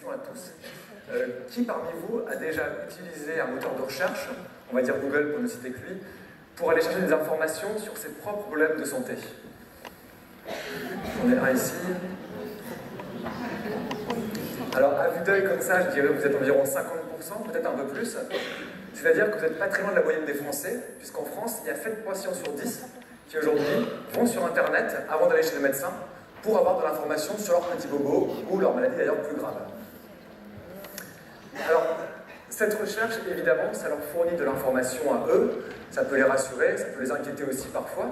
question à tous. Qui parmi vous a déjà utilisé un moteur de recherche, on va dire Google pour ne citer que lui, pour aller chercher des informations sur ses propres problèmes de santé? On est un ici. Alors, à vue d'œil comme ça, je dirais que vous êtes environ 50%, peut-être un peu plus. C'est-à-dire que vous n'êtes pas très loin de la moyenne des Français, puisqu'en France, il y a 7 patients sur 10 qui aujourd'hui vont sur Internet avant d'aller chez le médecin pour avoir de l'information sur leur petit bobo ou leur maladie d'ailleurs plus grave. Alors, cette recherche, évidemment, ça leur fournit de l'information à eux, ça peut les rassurer, ça peut les inquiéter aussi parfois.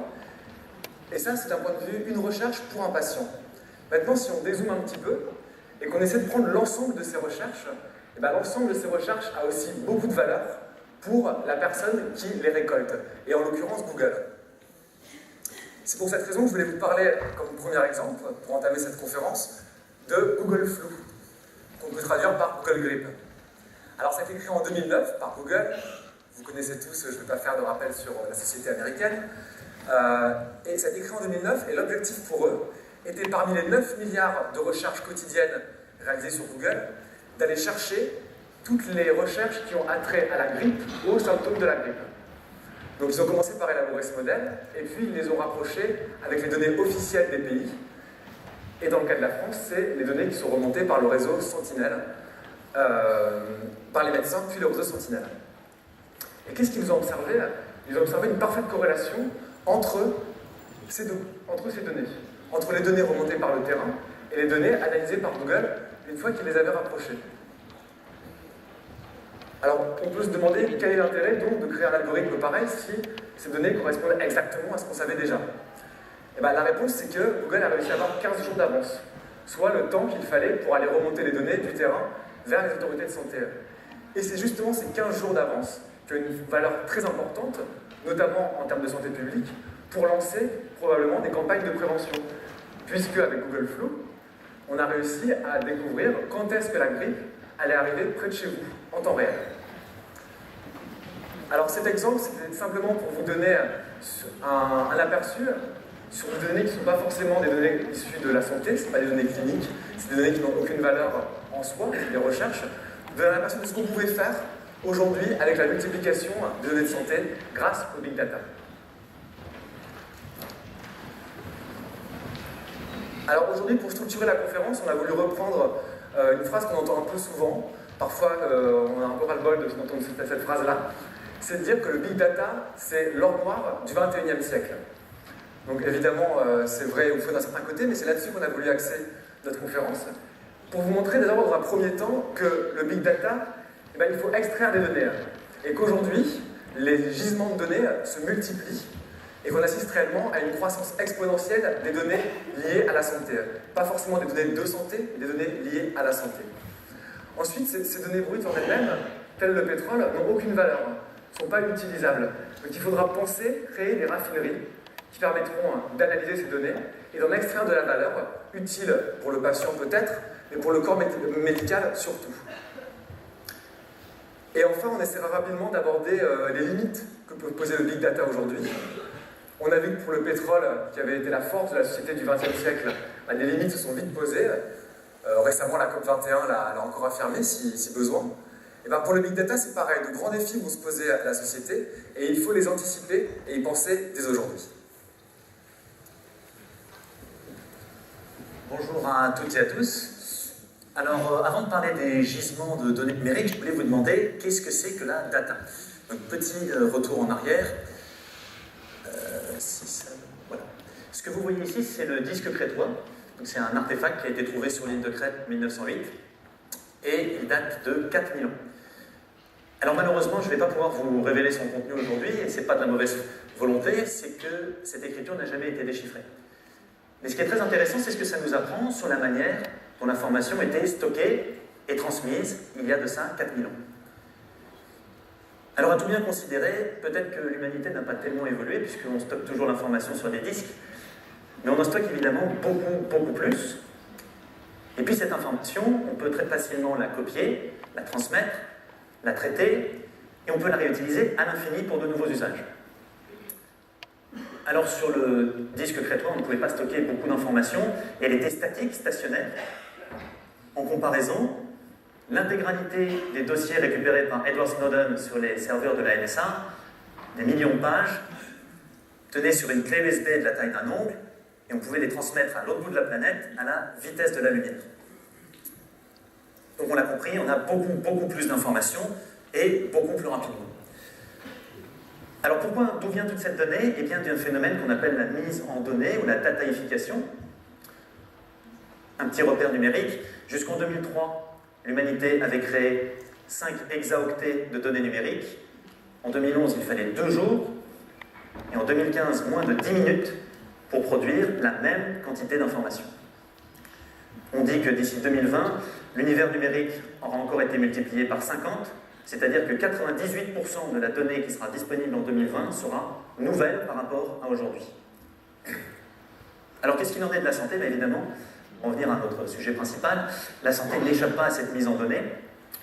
Et ça, c'est d'un point de vue, une recherche pour un patient. Maintenant, si on dézoome un petit peu, et qu'on essaie de prendre l'ensemble de ces recherches, et bien l'ensemble de ces recherches a aussi beaucoup de valeur pour la personne qui les récolte, et en l'occurrence Google. C'est pour cette raison que je voulais vous parler, comme premier exemple, pour entamer cette conférence, de Google Flu, qu'on peut traduire par Google Grip. Alors, ça a été créé en 2009 par Google. Vous connaissez tous, je ne vais pas faire de rappel sur la société américaine. Et ça a été créé en 2009, et l'objectif pour eux était, parmi les 9 milliards de recherches quotidiennes réalisées sur Google, d'aller chercher toutes les recherches qui ont attrait à la grippe ou aux symptômes de la grippe. Donc ils ont commencé par élaborer ce modèle, et puis ils les ont rapprochés avec les données officielles des pays. Et dans le cas de la France, c'est les données qui sont remontées par le réseau Sentinelle, par les médecins, puis le réseau Sentinelle. Et qu'est-ce qu'ils ont observé? Ils ont observé une parfaite corrélation entre ces données, entre les données remontées par le terrain et les données analysées par Google une fois qu'ils les avaient rapprochées. Alors, on peut se demander quel est l'intérêt donc de créer un algorithme pareil si ces données correspondent exactement à ce qu'on savait déjà. Et bien, la réponse, c'est que Google a réussi à avoir 15 jours d'avance, soit le temps qu'il fallait pour aller remonter les données du terrain vers les autorités de santé. Et c'est justement ces 15 jours d'avance qui ont une valeur très importante, notamment en termes de santé publique, pour lancer probablement des campagnes de prévention. Puisque avec Google Flu, on a réussi à découvrir quand est-ce que la grippe allait arriver près de chez vous, en temps réel. Alors cet exemple, c'était simplement pour vous donner un aperçu sur des données qui ne sont pas forcément des données issues de la santé, ce ne sont pas des données cliniques, c'est des données qui n'ont aucune valeur en soi, des recherches, de la personne de ce qu'on pouvait faire aujourd'hui avec la multiplication des données de santé grâce au Big Data. Alors aujourd'hui, pour structurer la conférence, on a voulu reprendre une phrase qu'on entend un peu souvent, parfois on a un peu ras-le-bol d'entendre cette phrase-là, c'est de dire que le Big Data, c'est l'or noir du 21e siècle. Donc évidemment, c'est vrai ou faux d'un certain côté, mais c'est là-dessus qu'on a voulu axer notre conférence, pour vous montrer d'abord dans un premier temps que le Big Data, eh bien, il faut extraire des données, et qu'aujourd'hui, les gisements de données se multiplient, et qu'on assiste réellement à une croissance exponentielle des données liées à la santé. Pas forcément des données de santé, mais des données liées à la santé. Ensuite, ces données brutes en elles-mêmes, telles le pétrole, n'ont aucune valeur, ne sont pas utilisables. Donc il faudra penser, créer des raffineries qui permettront d'analyser ces données et d'en extraire de la valeur, utile pour le patient peut-être, mais pour le corps médical surtout. Et enfin, on essaiera rapidement d'aborder les limites que peut poser le Big Data aujourd'hui. On a vu que pour le pétrole, qui avait été la force de la société du XXe siècle, les limites se sont vite posées. Récemment, la COP21 l'a encore affirmé, si besoin. Et bien pour le Big Data, c'est pareil. De grands défis vont se poser à la société, et il faut les anticiper et y penser dès aujourd'hui. Bonjour à toutes et à tous. Alors, avant de parler des gisements de données numériques, je voulais vous demander qu'est-ce que c'est que la data. Donc, petit retour en arrière. Voilà. Ce que vous voyez ici, c'est le disque crétois. C'est un artefact qui a été trouvé sur l'île de Crète en 1908 et il date de 4000 ans. Alors malheureusement, je ne vais pas pouvoir vous révéler son contenu aujourd'hui, et ce n'est pas de la mauvaise volonté, c'est que cette écriture n'a jamais été déchiffrée. Mais ce qui est très intéressant, c'est ce que ça nous apprend sur la manière dont l'information était stockée et transmise il y a de ça 4000 ans. Alors à tout bien considérer, peut-être que l'humanité n'a pas tellement évolué, puisqu'on stocke toujours l'information sur des disques, mais on en stocke évidemment beaucoup plus. Et puis cette information, on peut très facilement la copier, la transmettre, la traiter, et on peut la réutiliser à l'infini pour de nouveaux usages. Alors sur le disque crétois, on ne pouvait pas stocker beaucoup d'informations, et elle était statique, stationnaire. En comparaison, l'intégralité des dossiers récupérés par Edward Snowden sur les serveurs de la NSA, des millions de pages, tenaient sur une clé USB de la taille d'un ongle, et on pouvait les transmettre à l'autre bout de la planète à la vitesse de la lumière. Donc on l'a compris, on a beaucoup plus d'informations et beaucoup plus rapidement. Alors d'où vient toute cette donnée? Eh bien d'un phénomène qu'on appelle la mise en données ou la dataification. Un petit repère numérique. Jusqu'en 2003, l'humanité avait créé 5 exaoctets de données numériques. En 2011, il fallait 2 jours. Et en 2015, moins de 10 minutes pour produire la même quantité d'informations. On dit que d'ici 2020, l'univers numérique aura encore été multiplié par 50, c'est-à-dire que 98% de la donnée qui sera disponible en 2020 sera nouvelle par rapport à aujourd'hui. Alors qu'est-ce qu'il en est de la santé? Bien évidemment, on va venir à notre sujet principal. La santé n'échappe pas à cette mise en données.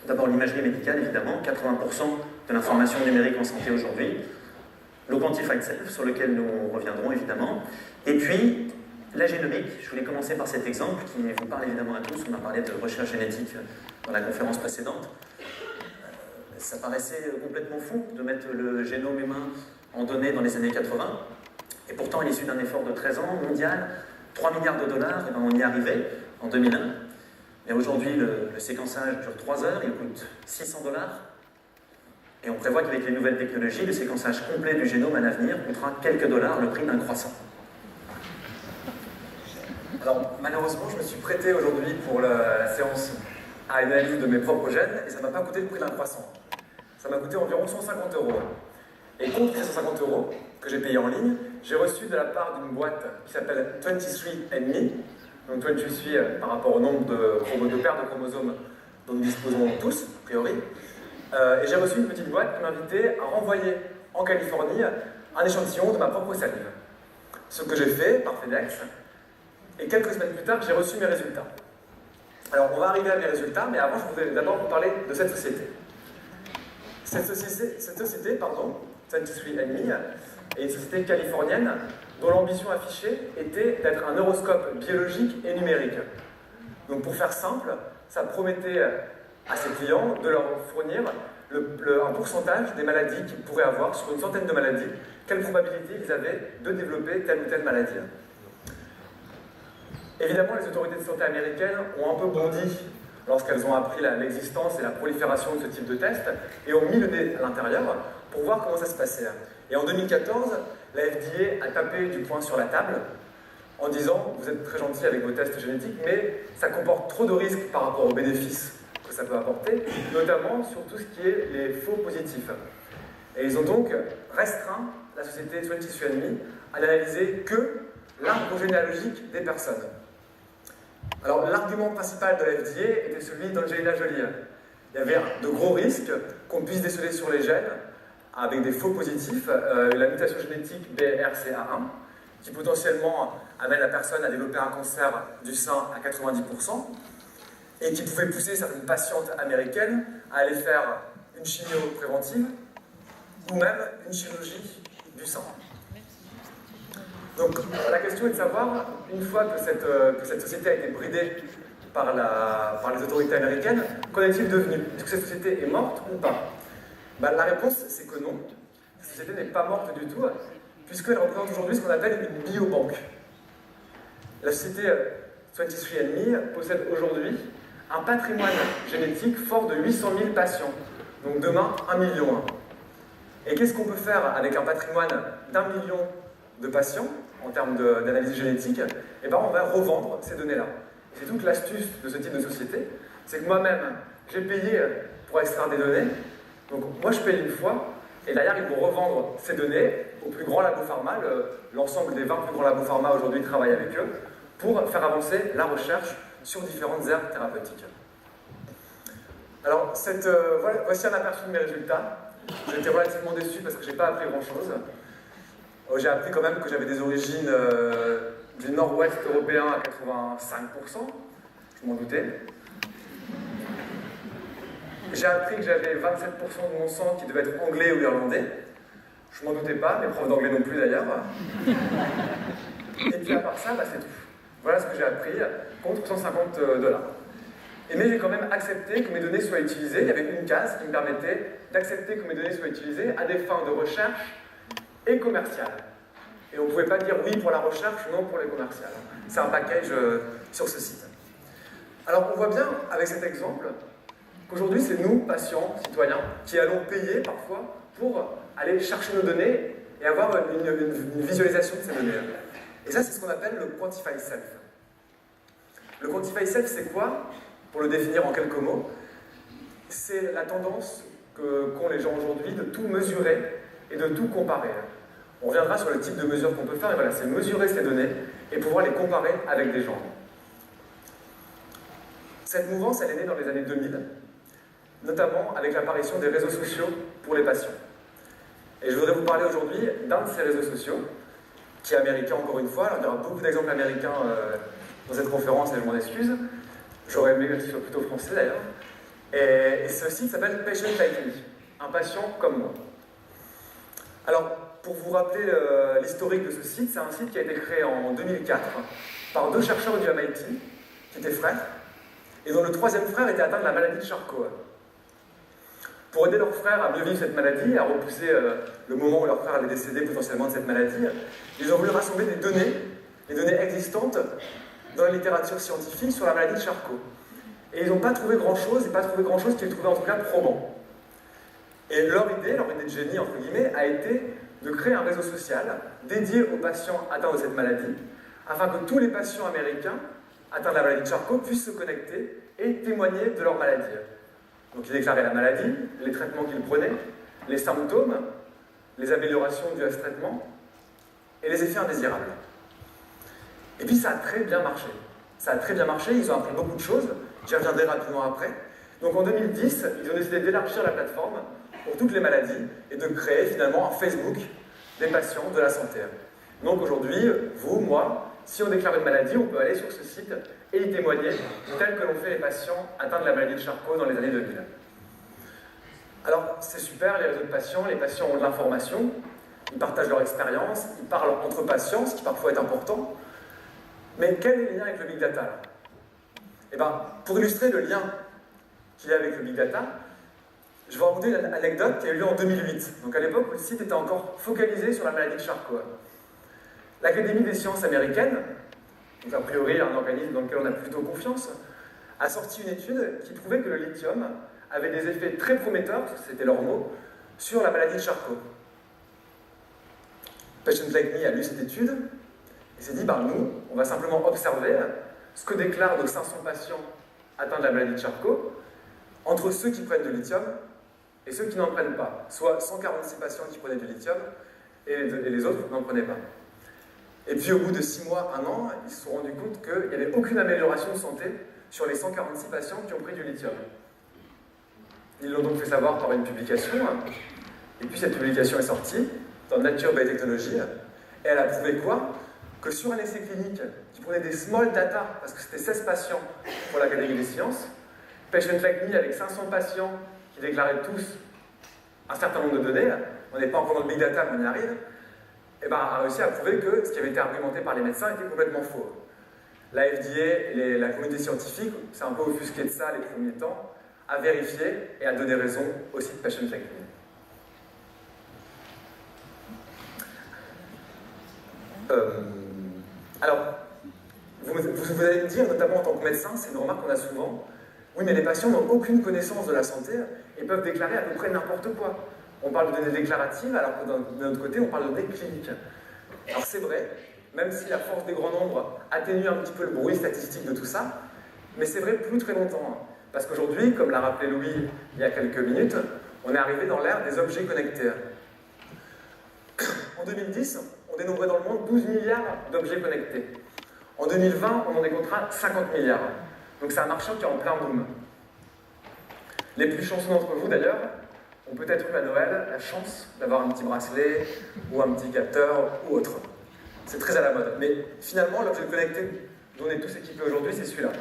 D'abord l'imagerie médicale, évidemment, 80% de l'information numérique en santé aujourd'hui. Le Quantified Self, sur lequel nous reviendrons évidemment. Et puis, la génomique. Je voulais commencer par cet exemple qui vous parle évidemment à tous. On a parlé de recherche génétique dans la conférence précédente. Ça paraissait complètement fou de mettre le génome humain en données dans les années 80. Et pourtant, à l'issue d'un effort de 13 ans mondial, 3 milliards de dollars, et ben on y est arrivé en 2001. Et aujourd'hui, le séquençage dure 3 heures, il coûte 600 $. Et on prévoit qu'avec les nouvelles technologies, le séquençage complet du génome à l'avenir coûtera quelques dollars, le prix d'un croissant. Alors, malheureusement, je me suis prêté aujourd'hui pour la séance à une analyse de mes propres gènes, et ça ne m'a pas coûté le prix d'un croissant. Ça m'a coûté environ 150 €. Et contre ces 150 € que j'ai payé en ligne, j'ai reçu de la part d'une boîte qui s'appelle 23andMe, donc 23 par rapport au nombre de paires de chromosomes dont nous disposons tous, a priori. Et j'ai reçu une petite boîte qui m'invitait à renvoyer en Californie un échantillon de ma propre salive. Ce que j'ai fait par FedEx, et quelques semaines plus tard, j'ai reçu mes résultats. Alors, on va arriver à mes résultats, mais avant, je voudrais d'abord vous parler de cette société. Cette société, 23andMe, est une société californienne dont l'ambition affichée était d'être un horoscope biologique et numérique. Donc, pour faire simple, ça promettait à ses clients de leur fournir un pourcentage des maladies qu'ils pourraient avoir sur une centaine de maladies, quelle probabilité ils avaient de développer telle ou telle maladie. Évidemment, les autorités de santé américaines ont un peu bondi lorsqu'elles ont appris l'existence et la prolifération de ce type de test et ont mis le nez à l'intérieur pour voir comment ça se passait. Et en 2014, la FDA a tapé du poing sur la table en disant « Vous êtes très gentil avec vos tests génétiques, mais ça comporte trop de risques par rapport aux bénéfices que ça peut apporter, notamment sur tout ce qui est les faux positifs. » Et ils ont donc restreint la société 23andMe à n'analyser que l'arbre généalogique des personnes. Alors, l'argument principal de la FDA était celui d'Angelina Jolie. Il y avait de gros risques qu'on puisse déceler sur les gènes avec des faux positifs, la mutation génétique BRCA1, qui potentiellement amène la personne à développer un cancer du sein à 90%, et qui pouvait pousser certaines patientes américaines à aller faire une chimio préventive ou même une chirurgie du sein. Donc la question est de savoir, une fois que cette société a été bridée par les autorités américaines, qu'en est-il devenu? Est-ce que cette société est morte ou pas? La réponse, c'est que non. Cette société n'est pas morte du tout, puisqu'elle représente aujourd'hui ce qu'on appelle une biobanque. La société 23andMe possède aujourd'hui un patrimoine génétique fort de 800 000 patients. Donc demain, 1 million. Et qu'est-ce qu'on peut faire avec un patrimoine d'1 million de patients en termes d'analyse génétique? Eh bien, on va revendre ces données-là. C'est toute l'astuce de ce type de société, c'est que moi-même, j'ai payé pour extraire des données. Donc moi, je paye une fois, et derrière, ils vont revendre ces données aux plus grands labos pharma. L'ensemble des 20 plus grands labos pharma aujourd'hui travaillent avec eux pour faire avancer la recherche sur différentes aires thérapeutiques. Alors, voici un aperçu de mes résultats. J'étais relativement déçu parce que je n'ai pas appris grand-chose. J'ai appris quand même que j'avais des origines du nord-ouest européen à 85%, je m'en doutais. J'ai appris que j'avais 27% de mon sang qui devait être anglais ou irlandais. Je m'en doutais pas, mes profs d'anglais non plus d'ailleurs. Et puis à part ça, c'est tout. Voilà ce que j'ai appris contre 150 $. mais j'ai quand même accepté que mes données soient utilisées. Il y avait une case qui me permettait d'accepter que mes données soient utilisées à des fins de recherche et commerciales. Et on ne pouvait pas dire oui pour la recherche, non pour les commerciales. C'est un package sur ce site. Alors on voit bien avec cet exemple qu'aujourd'hui c'est nous, patients, citoyens, qui allons payer parfois pour aller chercher nos données et avoir une visualisation de ces données. Et ça c'est ce qu'on appelle le Quantify Self. Le Quantify Self c'est quoi? Pour le définir en quelques mots, c'est la tendance qu'ont les gens aujourd'hui de tout mesurer et de tout comparer. On reviendra sur le type de mesure qu'on peut faire, et voilà, c'est mesurer ces données et pouvoir les comparer avec des gens. Cette mouvance, elle est née dans les années 2000, notamment avec l'apparition des réseaux sociaux pour les patients. Et je voudrais vous parler aujourd'hui d'un de ces réseaux sociaux, qui est américain encore une fois. Alors, il y aura beaucoup d'exemples américains dans cette conférence, et je m'en excuse. J'aurais aimé que ce soit plutôt français d'ailleurs. Et ce site s'appelle Patient Like Me, un patient comme moi. Alors, pour vous rappeler l'historique de ce site, c'est un site qui a été créé en 2004 par deux chercheurs du MIT, qui étaient frères, et dont le troisième frère était atteint de la maladie de Charcot. Pour aider leur frère à mieux vivre cette maladie, à repousser le moment où leur frère allait décéder potentiellement de cette maladie, ils ont voulu rassembler des données existantes dans la littérature scientifique sur la maladie de Charcot. Et ils n'ont pas trouvé grand-chose, et pas trouvé grand-chose qu'ils trouvaient en tout cas probant. Et leur idée de génie, entre guillemets, a été de créer un réseau social dédié aux patients atteints de cette maladie, afin que tous les patients américains atteints de la maladie de Charcot puissent se connecter et témoigner de leur maladie. Donc ils déclaraient la maladie, les traitements qu'ils prenaient, les symptômes, les améliorations dues à ce traitement, et les effets indésirables. Et puis ça a très bien marché. Ça a très bien marché, ils ont appris beaucoup de choses, j'y reviendrai rapidement après. Donc en 2010, ils ont décidé d'élargir la plateforme pour toutes les maladies et de créer finalement un Facebook des patients de la santé. Donc aujourd'hui, vous, moi, si on déclare une maladie, on peut aller sur ce site et y témoigner, tel que l'ont fait les patients atteints de la maladie de Charcot dans les années 2000. Alors c'est super, les réseaux de patients, les patients ont de l'information, ils partagent leur expérience, ils parlent entre patients, ce qui parfois est important. Mais quel est le lien avec le Big Data là? Eh bien, pour illustrer le lien qu'il y a avec le Big Data, je vais raconter une anecdote qui a eu lieu en 2008. Donc à l'époque où le site était encore focalisé sur la maladie de Charcot. L'Académie des sciences américaines, donc a priori un organisme dans lequel on a plutôt confiance, a sorti une étude qui prouvait que le lithium avait des effets très prometteurs, c'était leur mot, sur la maladie de Charcot. Patient Like Me a lu cette étude et s'est dit, nous, on va simplement observer ce que déclarent nos 500 patients atteints de la maladie de Charcot entre ceux qui prennent du lithium et ceux qui n'en prennent pas. Soit 146 patients qui prenaient du lithium et les autres n'en prenaient pas. Et puis au bout de 6 mois, 1 an, ils se sont rendus compte qu'il n'y avait aucune amélioration de santé sur les 146 patients qui ont pris du lithium. Ils l'ont donc fait savoir par une publication, et puis cette publication est sortie dans Nature Biotechnology, et elle a prouvé quoi? Que sur un essai clinique qui prenait des small data, parce que c'était 16 patients pour l'Académie des sciences, Patient Like Me avec 500 patients qui déclaraient tous un certain nombre de données, on n'est pas encore dans le Big Data, mais on y arrive, a réussi à prouver que ce qui avait été argumenté par les médecins était complètement faux. La FDA et la communauté scientifique, c'est un peu offusqué de ça les premiers temps, a vérifié et a donné raison au site Patient Like Me. Alors, vous allez me dire, notamment en tant que médecin, c'est une remarque qu'on a souvent, oui mais les patients n'ont aucune connaissance de la santé et peuvent déclarer à peu près n'importe quoi. On parle de données déclaratives, alors que d'un autre côté, on parle de données cliniques. Alors c'est vrai, même si la force des grands nombres atténue un petit peu le bruit statistique de tout ça, mais c'est vrai plus très longtemps. Parce qu'aujourd'hui, comme l'a rappelé Louis il y a quelques minutes, on est arrivé dans l'ère des objets connectés. En 2010, on dénombrait dans le monde 12 milliards d'objets connectés. En 2020, on en décomptera 50 milliards. Donc c'est un marché qui est en plein boom. Les plus chanceux d'entre vous, d'ailleurs, ont peut-être eu à Noël la chance d'avoir un petit bracelet ou un petit capteur ou autre. C'est très à la mode. Mais finalement, l'objet connecté dont on est tous équipés aujourd'hui, c'est celui-là.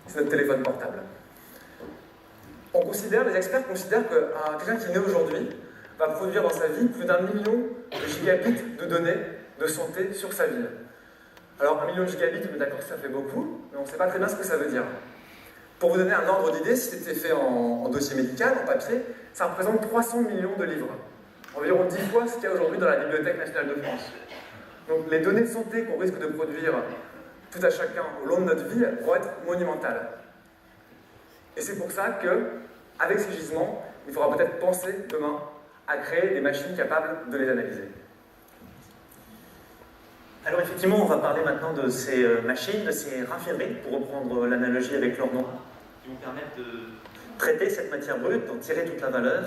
C'est notre téléphone portable. Les experts considèrent que quelqu'un qui est né aujourd'hui va produire dans sa vie plus d'1 million de gigabits de données de santé sur sa vie. Alors 1 million de gigabits, on est d'accord que ça fait beaucoup, mais on ne sait pas très bien ce que ça veut dire. Pour vous donner un ordre d'idée, si c'était fait en dossier médical, en papier, ça représente 300 millions de livres. Environ 10 fois ce qu'il y a aujourd'hui dans la Bibliothèque nationale de France. Donc les données de santé qu'on risque de produire tout à chacun au long de notre vie vont être monumentales. Et c'est pour ça qu'avec ces gisements, il faudra peut-être penser demain à créer des machines capables de les analyser. Alors effectivement, on va parler maintenant de ces machines, de ces raffineries, pour reprendre l'analogie avec leur nom, qui vont permettre de traiter cette matière brute, d'en tirer toute la valeur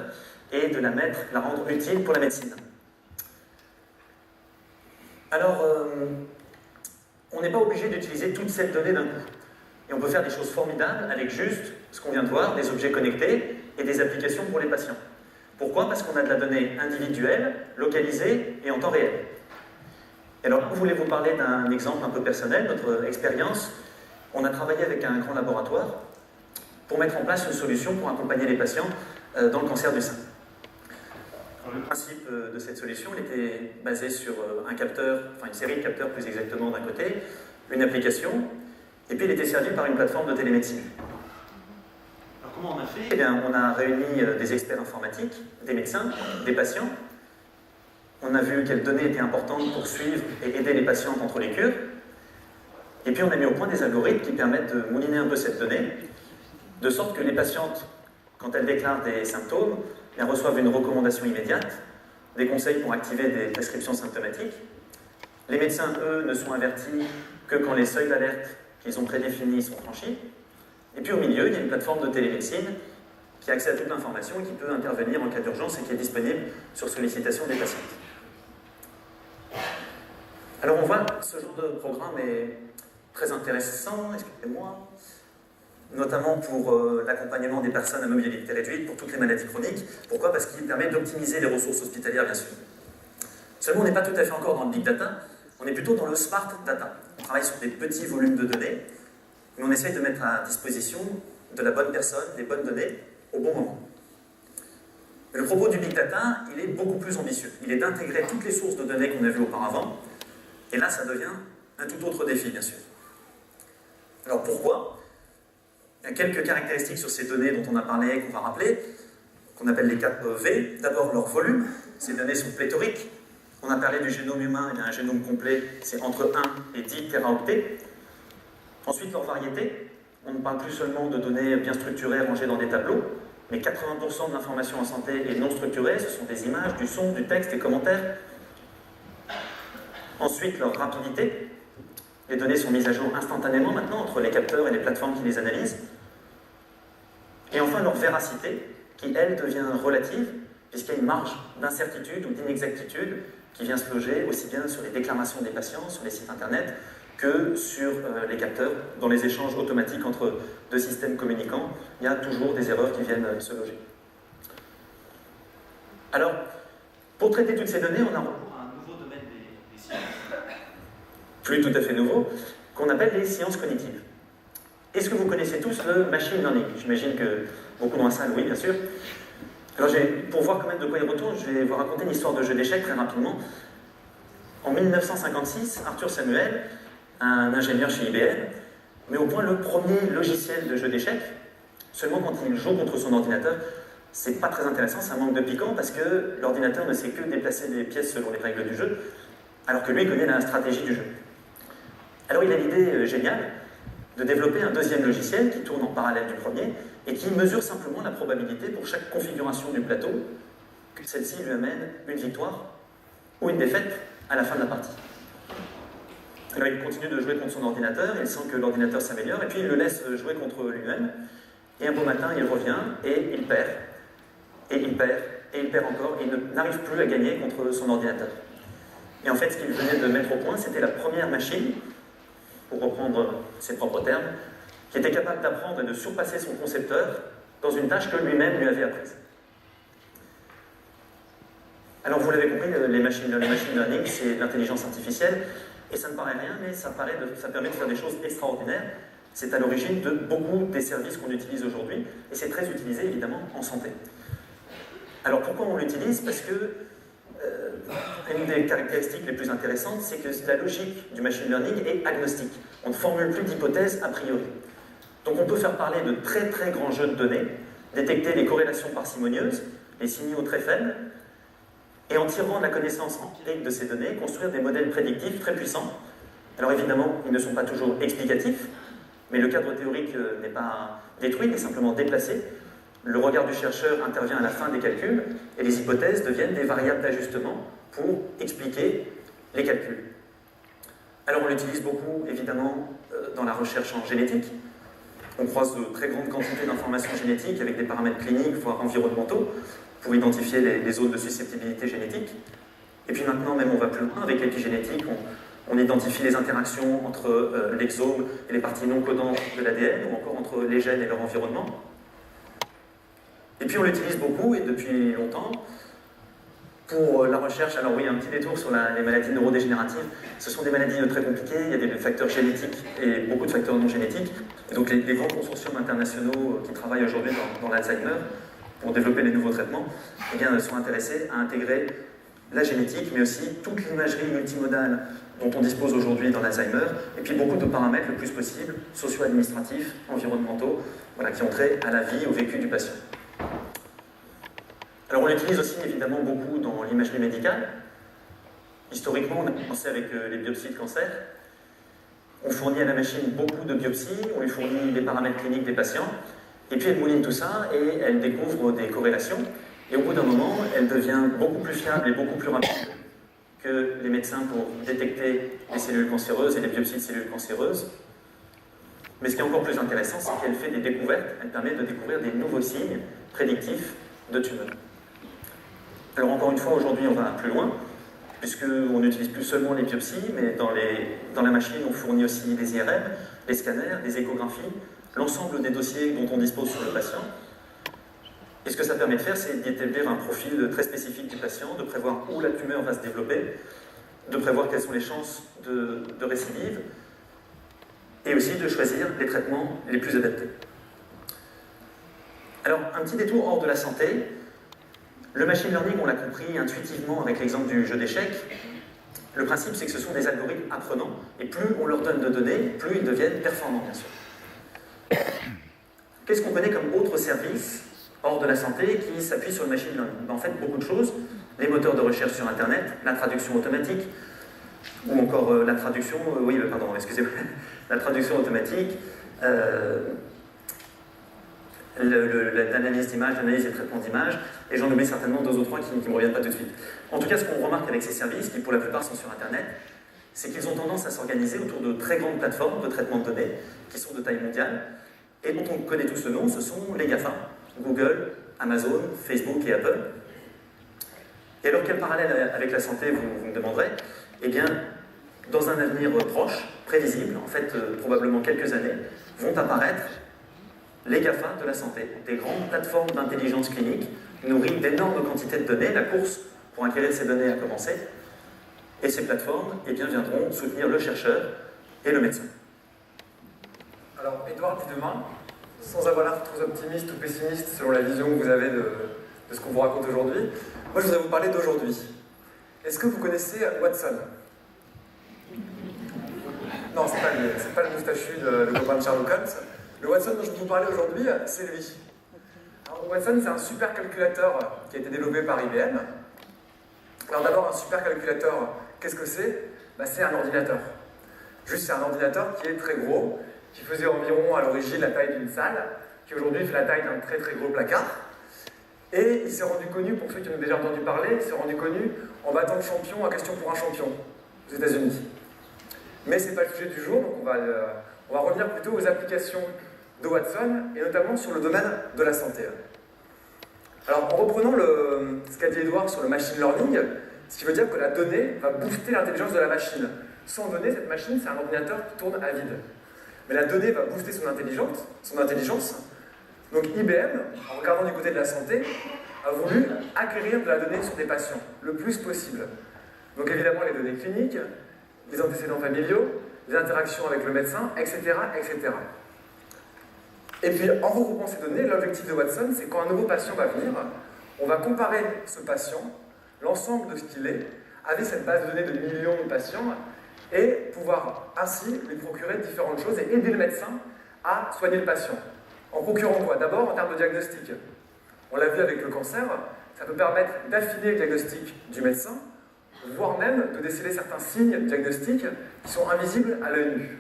et de la rendre utile pour la médecine. Alors, on n'est pas obligé d'utiliser toute cette donnée d'un coup. Et on peut faire des choses formidables avec juste ce qu'on vient de voir, des objets connectés et des applications pour les patients. Pourquoi? Parce qu'on a de la donnée individuelle, localisée et en temps réel. Et alors, je voulais vous parler d'un exemple un peu personnel, notre expérience. On a travaillé avec un grand laboratoire pour mettre en place une solution pour accompagner les patients dans le cancer du sein. Alors, le principe de cette solution était basé sur un capteur, enfin une série de capteurs plus exactement d'un côté, une application, et puis il était servi par une plateforme de télémédecine. Alors comment on a fait? Eh bien, on a réuni des experts informatiques, des médecins, des patients. On a vu quelles données étaient importantes pour suivre et aider les patients contre les cures. Et puis on a mis au point des algorithmes qui permettent de mouliner un peu cette donnée, de sorte que les patientes, quand elles déclarent des symptômes, elles reçoivent une recommandation immédiate, des conseils pour activer des prescriptions symptomatiques. Les médecins, eux, ne sont avertis que quand les seuils d'alerte qu'ils ont prédéfinis sont franchis. Et puis au milieu, il y a une plateforme de télémédecine qui a accès à toute l'information et qui peut intervenir en cas d'urgence et qui est disponible sur sollicitation des patientes. Alors on voit ce genre de programme est très intéressant, excusez-moi, notamment pour l'accompagnement des personnes à mobilité réduite, pour toutes les maladies chroniques. Pourquoi? Parce qu'il permet d'optimiser les ressources hospitalières, bien sûr. Seulement, on n'est pas tout à fait encore dans le big data, on est plutôt dans le smart data. On travaille sur des petits volumes de données, mais on essaye de mettre à disposition de la bonne personne, des bonnes données, au bon moment. Mais le propos du big data, il est beaucoup plus ambitieux. Il est d'intégrer toutes les sources de données qu'on a vues auparavant, et là, ça devient un tout autre défi, bien sûr. Alors pourquoi? Il y a quelques caractéristiques sur ces données dont on a parlé, qu'on va rappeler, qu'on appelle les 4 V. D'abord, leur volume. Ces données sont pléthoriques. On a parlé du génome humain, il y a un génome complet, c'est entre 1 et 10 téraoctets. Ensuite, leur variété. On ne parle plus seulement de données bien structurées rangées dans des tableaux, mais 80% de l'information en santé est non structurée, ce sont des images, du son, du texte, des commentaires. Ensuite, leur rapidité. Les données sont mises à jour instantanément maintenant entre les capteurs et les plateformes qui les analysent. Et enfin, leur véracité, qui, elle, devient relative, puisqu'il y a une marge d'incertitude ou d'inexactitude qui vient se loger aussi bien sur les déclarations des patients, sur les sites internet, que sur les capteurs. Dans les échanges automatiques entre deux systèmes communicants, il y a toujours des erreurs qui viennent se loger. Alors, pour traiter toutes ces données, on a recours à un nouveau domaine des sciences, plus tout à fait nouveau, qu'on appelle les sciences cognitives. Est-ce que vous connaissez tous le machine learning? J'imagine que beaucoup dans la salle, oui, bien sûr. Alors, pour voir quand même de quoi il retourne, je vais vous raconter une histoire de jeu d'échecs très rapidement. En 1956, Arthur Samuel, un ingénieur chez IBM, met au point le premier logiciel de jeu d'échecs. Seulement quand il joue contre son ordinateur, c'est pas très intéressant, ça manque de piquant parce que l'ordinateur ne sait que déplacer les pièces selon les règles du jeu, alors que lui connaît la stratégie du jeu. Alors il a l'idée géniale de développer un deuxième logiciel qui tourne en parallèle du premier et qui mesure simplement la probabilité pour chaque configuration du plateau que celle-ci lui amène une victoire ou une défaite à la fin de la partie. Alors il continue de jouer contre son ordinateur, il sent que l'ordinateur s'améliore et puis il le laisse jouer contre lui-même et un beau matin il revient et il perd. Et il perd, et il perd encore, et il n'arrive plus à gagner contre son ordinateur. Et en fait, ce qu'il venait de mettre au point, c'était la première machine, pour reprendre ses propres termes, qui était capable d'apprendre et de surpasser son concepteur dans une tâche que lui-même lui avait apprise. Alors vous l'avez compris, les machine learning, c'est l'intelligence artificielle, et ça ne paraît rien, mais ça permet de faire des choses extraordinaires. C'est à l'origine de beaucoup des services qu'on utilise aujourd'hui, et c'est très utilisé évidemment en santé. Alors pourquoi on l'utilise? Parce que une des caractéristiques les plus intéressantes, c'est que la logique du machine learning est agnostique. On ne formule plus d'hypothèses a priori. Donc on peut faire parler de très très grands jeux de données, détecter les corrélations parcimonieuses, les signaux très faibles, et en tirant de la connaissance empirique de ces données, construire des modèles prédictifs très puissants. Alors évidemment, ils ne sont pas toujours explicatifs, mais le cadre théorique n'est pas détruit, il est simplement déplacé. Le regard du chercheur intervient à la fin des calculs, et les hypothèses deviennent des variables d'ajustement pour expliquer les calculs. Alors on l'utilise beaucoup, évidemment, dans la recherche en génétique. On croise de très grandes quantités d'informations génétiques avec des paramètres cliniques, voire environnementaux, pour identifier les zones de susceptibilité génétique. Et puis maintenant, même on va plus loin, avec l'épigénétique, on identifie les interactions entre l'exome et les parties non codantes de l'ADN, ou encore entre les gènes et leur environnement. Et puis on l'utilise beaucoup, et depuis longtemps, pour la recherche. Alors oui, un petit détour sur les maladies neurodégénératives. Ce sont des maladies très compliquées, il y a des facteurs génétiques et beaucoup de facteurs non génétiques. Et donc les grands consortiums internationaux qui travaillent aujourd'hui dans l'Alzheimer, pour développer les nouveaux traitements, eh bien, sont intéressés à intégrer la génétique, mais aussi toute l'imagerie multimodale dont on dispose aujourd'hui dans l'Alzheimer, et puis beaucoup de paramètres le plus possible, socio-administratifs, environnementaux, voilà, qui ont trait à la vie, au vécu du patient. Alors on l'utilise aussi évidemment beaucoup dans l'imagerie médicale. Historiquement, on a commencé avec les biopsies de cancer. On fournit à la machine beaucoup de biopsies, on lui fournit les paramètres cliniques des patients, et puis elle mouline tout ça et elle découvre des corrélations. Et au bout d'un moment, elle devient beaucoup plus fiable et beaucoup plus rapide que les médecins pour détecter les cellules cancéreuses et les biopsies de cellules cancéreuses. Mais ce qui est encore plus intéressant, c'est qu'elle fait des découvertes, elle permet de découvrir des nouveaux signes prédictifs de tumeurs. Alors encore une fois, aujourd'hui, on va plus loin, puisqu'on n'utilise plus seulement les biopsies, mais dans la machine, on fournit aussi les IRM, les scanners, les échographies, l'ensemble des dossiers dont on dispose sur le patient. Et ce que ça permet de faire, c'est d'établir un profil très spécifique du patient, de prévoir où la tumeur va se développer, de prévoir quelles sont les chances de récidive, et aussi de choisir les traitements les plus adaptés. Alors, un petit détour hors de la santé. Le machine learning, on l'a compris intuitivement avec l'exemple du jeu d'échecs. Le principe, c'est que ce sont des algorithmes apprenants, et plus on leur donne de données, plus ils deviennent performants, bien sûr. Qu'est-ce qu'on connaît comme autre service hors de la santé qui s'appuie sur le machine learning? En fait, beaucoup de choses. Les moteurs de recherche sur Internet, la traduction automatique, ou encore la traduction, la traduction automatique, l'analyse d'images, l'analyse et traitement d'images, et j'en oublie certainement deux ou trois qui ne me reviennent pas tout de suite. En tout cas, ce qu'on remarque avec ces services, qui pour la plupart sont sur Internet, c'est qu'ils ont tendance à s'organiser autour de très grandes plateformes de traitement de données, qui sont de taille mondiale, et dont on connaît tous le nom, ce sont les GAFA, Google, Amazon, Facebook et Apple. Et alors, quel parallèle avec la santé, vous me demanderez? Eh bien, dans un avenir proche, prévisible, en fait, probablement quelques années, vont apparaître les GAFA de la santé, des grandes plateformes d'intelligence clinique nourries d'énormes quantités de données. La course pour acquérir ces données a commencé, et ces plateformes eh bien, viendront soutenir le chercheur et le médecin. Alors, Edouard dit demain, sans avoir l'air trop optimiste ou pessimiste selon la vision que vous avez de ce qu'on vous raconte aujourd'hui, moi je voudrais vous parler d'aujourd'hui. Est-ce que vous connaissez Watson? Non, c'est pas le moustachu le copain de Sherlock Holmes. Le Watson dont je vais vous parler aujourd'hui, c'est lui. Alors, Watson, c'est un supercalculateur qui a été développé par IBM. Alors d'abord, un supercalculateur, qu'est-ce que c'est? C'est un ordinateur. Juste, c'est un ordinateur qui est très gros, qui faisait environ à l'origine la taille d'une salle, qui aujourd'hui fait la taille d'un très très gros placard. Et il s'est rendu connu, pour ceux qui en ont déjà entendu parler, il s'est rendu connu en battant le champion à question pour un champion aux États-Unis. Mais ce n'est pas le sujet du jour, donc on va revenir plutôt aux applications de Watson, et notamment sur le domaine de la santé. Alors, en reprenant ce qu'a dit Edouard sur le machine learning, ce qui veut dire que la donnée va booster l'intelligence de la machine. Sans donnée, cette machine, c'est un ordinateur qui tourne à vide. Mais la donnée va booster son intelligence. Donc IBM, en regardant du côté de la santé, a voulu acquérir de la donnée sur des patients, le plus possible. Donc évidemment, les données cliniques, les antécédents familiaux, les interactions avec le médecin, etc., etc. Et puis, en regroupant ces données, l'objectif de Watson, c'est quand un nouveau patient va venir, on va comparer ce patient, l'ensemble de ce qu'il est, avec cette base de données de millions de patients, et pouvoir ainsi lui procurer différentes choses et aider le médecin à soigner le patient. En procurant quoi? D'abord en termes de diagnostic. On l'a vu avec le cancer, ça peut permettre d'affiner le diagnostic du médecin, voire même de déceler certains signes diagnostiques qui sont invisibles à l'œil nu.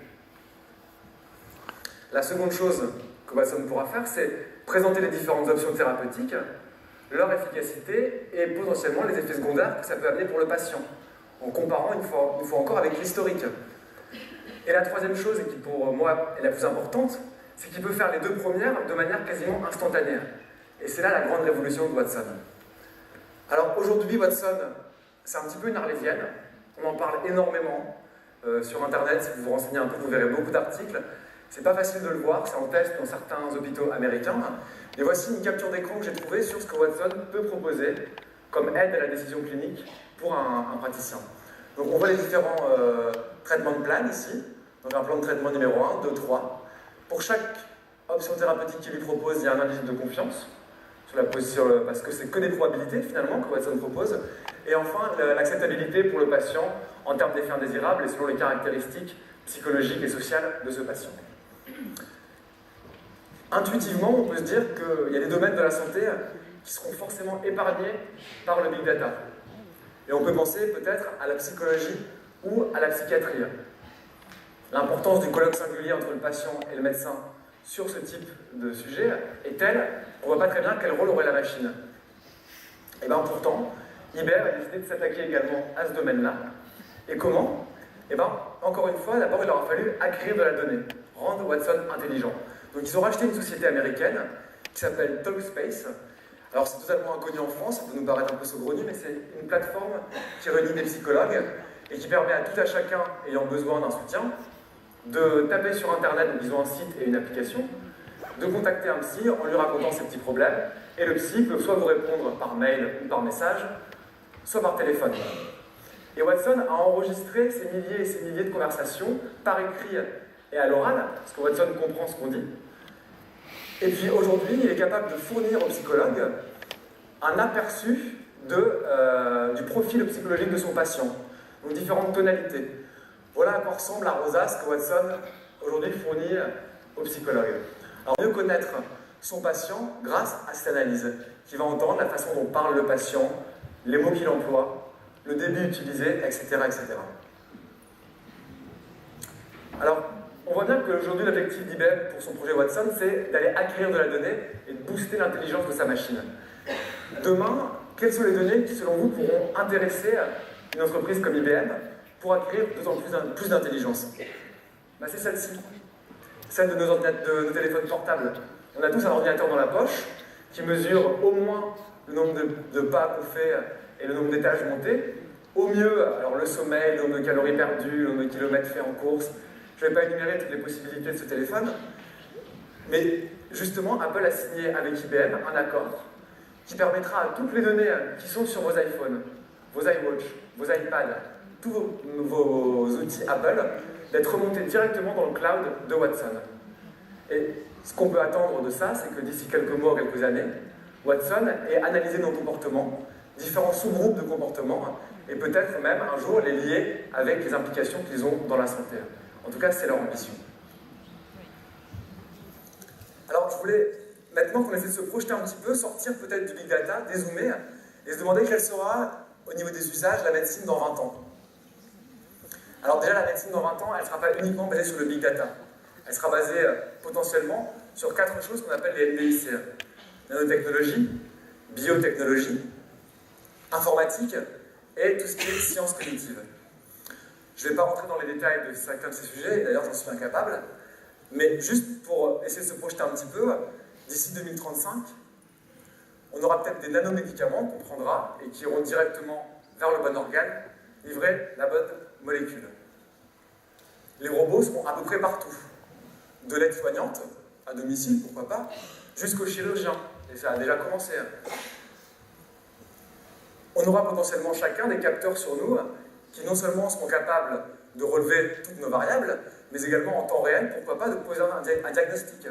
La seconde chose que Watson pourra faire, c'est présenter les différentes options thérapeutiques, leur efficacité et potentiellement les effets secondaires que ça peut amener pour le patient, en comparant une fois encore avec l'historique. Et la troisième chose, et qui pour moi est la plus importante, c'est qu'il peut faire les deux premières de manière quasiment instantanée. Et c'est là la grande révolution de Watson. Alors aujourd'hui, Watson, c'est un petit peu une arlésienne. On en parle énormément sur Internet. Si vous vous renseignez un peu, vous verrez beaucoup d'articles. C'est pas facile de le voir, c'est en test dans certains hôpitaux américains. Et voici une capture d'écran que j'ai trouvée sur ce que Watson peut proposer comme aide à la décision clinique pour un praticien. Donc on voit les différents traitements de plan ici. Donc un plan de traitement numéro 1, 2, 3. Pour chaque option thérapeutique qu'il lui propose, il y a un indice de confiance parce que c'est que des probabilités finalement que Watson propose. Et enfin, l'acceptabilité pour le patient en termes d'effets indésirables et selon les caractéristiques psychologiques et sociales de ce patient. Intuitivement, on peut se dire qu'il y a des domaines de la santé qui seront forcément épargnés par le big data. Et on peut penser peut-être à la psychologie ou à la psychiatrie. L'importance du colloque singulier entre le patient et le médecin sur ce type de sujet est telle qu'on ne voit pas très bien quel rôle aurait la machine. Et bien pourtant, IBM a décidé de s'attaquer également à ce domaine-là. Et comment? Et bien, encore une fois, d'abord il aura fallu acquérir de la donnée, rendre Watson intelligent. Donc ils ont racheté une société américaine qui s'appelle Talkspace. Alors c'est totalement inconnu en France, ça peut nous paraître un peu saugrenu, mais c'est une plateforme qui réunit des psychologues et qui permet à tout à chacun ayant besoin d'un soutien de taper sur Internet, donc ils ont un site et une application, de contacter un psy en lui racontant ses petits problèmes, et le psy peut soit vous répondre par mail ou par message, soit par téléphone. Et Watson a enregistré ces milliers et ces milliers de conversations par écrit et à l'oral, parce que Watson comprend ce qu'on dit. Et puis aujourd'hui, il est capable de fournir aux psychologues un aperçu du profil psychologique de son patient, donc différentes tonalités. Voilà à quoi ressemble la rosace que Watson aujourd'hui fournit aux psychologues. Alors mieux connaître son patient grâce à cette analyse, qui va entendre la façon dont parle le patient, les mots qu'il emploie, le débit utilisé, etc., etc. Alors, on voit bien qu'aujourd'hui l'objectif d'IBM pour son projet Watson, c'est d'aller acquérir de la donnée et de booster l'intelligence de sa machine. Demain, quelles sont les données qui, selon vous, pourront intéresser une entreprise comme IBM pour acquérir d'autant plus d'intelligence? Ben, c'est celle-ci, celle de nos téléphones portables. On a tous un ordinateur dans la poche qui mesure au moins le nombre de pas qu'on fait et le nombre d'étages montés. Au mieux, alors le sommeil, le nombre de calories perdues, le nombre de kilomètres faits en course. Je ne vais pas énumérer toutes les possibilités de ce téléphone, mais justement, Apple a signé avec IBM un accord qui permettra à toutes les données qui sont sur vos iPhones, vos iWatch, vos iPads, tous vos outils Apple, d'être remontés directement dans le cloud de Watson. Et ce qu'on peut attendre de ça, c'est que d'ici quelques mois ou quelques années, Watson ait analysé nos comportements, différents sous-groupes de comportements, et peut-être même un jour les lier avec les implications qu'ils ont dans la santé. En tout cas, c'est leur ambition. Alors, je voulais, maintenant qu'on essaie de se projeter un petit peu, sortir peut-être du big data, dézoomer, et se demander quelle sera, au niveau des usages, la médecine dans 20 ans. Alors déjà, la médecine dans 20 ans, elle ne sera pas uniquement basée sur le big data. Elle sera basée potentiellement sur 4 choses qu'on appelle les NBIC. Nanotechnologie, biotechnologie, informatique et tout ce qui est sciences cognitives. Je ne vais pas rentrer dans les détails de chacun de ces sujets, et d'ailleurs j'en suis incapable, mais juste pour essayer de se projeter un petit peu, d'ici 2035, on aura peut-être des nanomédicaments qu'on prendra et qui iront directement vers le bon organe, livrer la bonne molécule. Les robots seront à peu près partout, de l'aide-soignante, à domicile, pourquoi pas, jusqu'au chirurgien, et ça a déjà commencé. On aura potentiellement chacun des capteurs sur nous qui non seulement seront capables de relever toutes nos variables, mais également en temps réel, pourquoi pas, de poser un diagnostic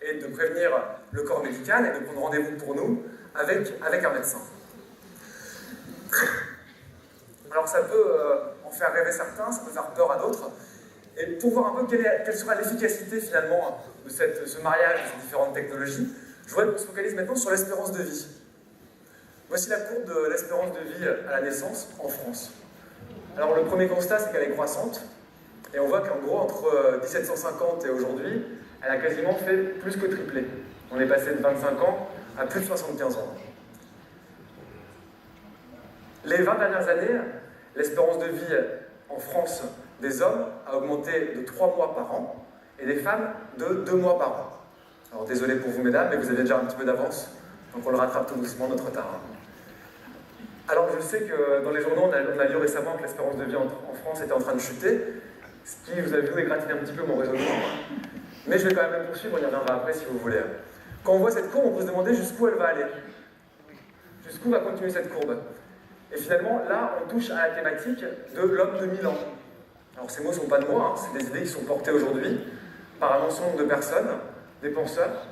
et de prévenir le corps médical et de prendre rendez-vous pour nous avec un médecin. Alors ça peut en faire rêver certains, ça peut faire peur à d'autres, Et pour voir un peu quelle sera l'efficacité finalement de ce mariage de ces différentes technologies, je voudrais qu'on se focalise maintenant sur l'espérance de vie. Voici la courbe de l'espérance de vie à la naissance en France. Alors le premier constat, c'est qu'elle est croissante, et on voit qu'en gros, entre 1750 et aujourd'hui, elle a quasiment fait plus que tripler. On est passé de 25 ans à plus de 75 ans. Les 20 dernières années, l'espérance de vie en France des hommes a augmenté de 3 mois par an, et des femmes de 2 mois par an. Alors désolé pour vous mesdames, mais vous avez déjà un petit peu d'avance, donc on le rattrape tout doucement notre retard. Alors je sais que dans les journaux, on a lu récemment que l'espérance de vie en France était en train de chuter, ce qui, vous avez vu, égratigné un petit peu mon raisonnement. Mais je vais quand même le poursuivre, on y reviendra après si vous voulez. Quand on voit cette courbe, on peut se demander jusqu'où elle va aller. Jusqu'où va continuer cette courbe. Et finalement, là, on touche à la thématique de l'homme de 1000 ans. Alors ces mots ne sont pas de moi, hein, c'est des idées qui sont portées aujourd'hui par un ensemble de personnes, des penseurs,